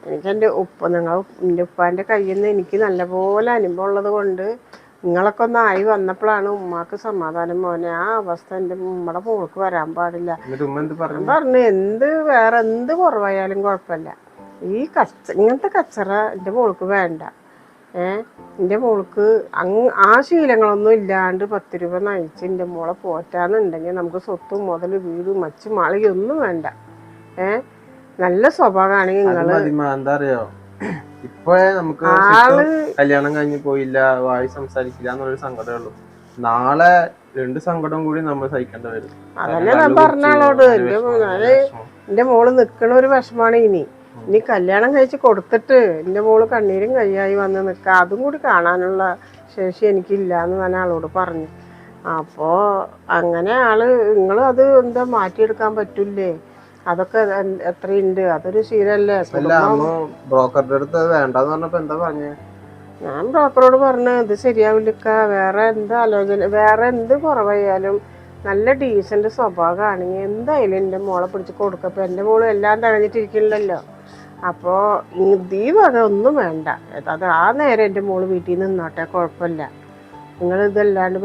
എനിക്ക് എൻ്റെ എൻ്റെ ഉപ്പാൻ്റെ കയ്യിൽ നിന്ന് എനിക്ക് നല്ലപോലെ അനുഭവം ഉള്ളത് കൊണ്ട് നിങ്ങളൊക്കെ ഒന്നായി വന്നപ്പോഴാണ് ഉമ്മാക്ക് സമാധാനം. മോനെ ആ അവസ്ഥ എൻ്റെ ഉമ്മയുടെ മോൾക്ക് വരാൻ പാടില്ല. ഞാൻ പറഞ്ഞു വേറെ എന്ത് കുറവായാലും കുഴപ്പമില്ല, ഈ ഇങ്ങനത്തെ കച്ചറ എൻ്റെ മോൾക്ക് വേണ്ട. എൻ്റെ മോൾക്ക് ആ ശീലങ്ങളൊന്നും ഇല്ലാണ്ട് 10 രൂപ നയിച്ച് എൻ്റെ മോളെ പോറ്റാന്നുണ്ടെങ്കിൽ നമുക്ക് സ്വത്തും മുതൽ വീട് മച്ച് മാളികയൊന്നും വേണ്ട. നല്ല സ്വഭാവമാണെങ്കിൽ നിങ്ങള് ഇപ്പോഴേ നമുക്ക് കല്യാണം കഴിഞ്ഞ് പോയില്ല, വായി സംസാരിക്കില്ല എന്നുള്ളൊരു സങ്കടമേ ഉള്ളൂ. നാളെ 2 സങ്കടം കൂടി നമ്മൾ സഹിക്കേണ്ടി വരും. അതന്നെ ഞാൻ പറഞ്ഞാളോട്. എൻ്റെ മോള് നിക്കണ ഒരു വിഷമാണ്. ഇനി കല്യാണം കഴിച്ച് കൊടുത്തിട്ട് എൻ്റെ മോള് കണ്ണീരും കയ്യായി വന്ന് നിൽക്കുക, അതും കൂടി കാണാനുള്ള ശേഷി എനിക്കില്ല എന്ന് ഞാൻ ആളോട് പറഞ്ഞു. അപ്പോൾ അങ്ങനെ നിങ്ങൾ അത് എന്താ മാറ്റിയെടുക്കാൻ പറ്റൂലേ? അതൊക്കെ എത്രയുണ്ട്, അതൊരു ശീലല്ലേ. ബ്രോക്കറുടെ അടുത്ത് വേണ്ടെന്ന് പറഞ്ഞപ്പോ എന്താ പറഞ്ഞേ? ഞാൻ ബ്രോക്കറോട് പറഞ്ഞു ഇത് ശരിയാവില്ലക്ക, വേറെ എന്ത് ആലോചന, വേറെ എന്ത് കുറവായാലും നല്ല ഡീസന്റ് സ്വഭാവമാണെങ്കിൽ എന്തായാലും എൻ്റെ മോളെ പിടിച്ച് കൊടുക്കപ്പോൾ എൻ്റെ മോള് എല്ലാം തഴഞ്ഞിട്ടിരിക്കണില്ലല്ലോ. അപ്പോൾ ഈ വക ഒന്നും വേണ്ട, അത് ആ നേരം എൻ്റെ മോള് വീട്ടിൽ നിന്നോട്ടെ, കുഴപ്പമില്ല, നിങ്ങളിതല്ലാണ്ട്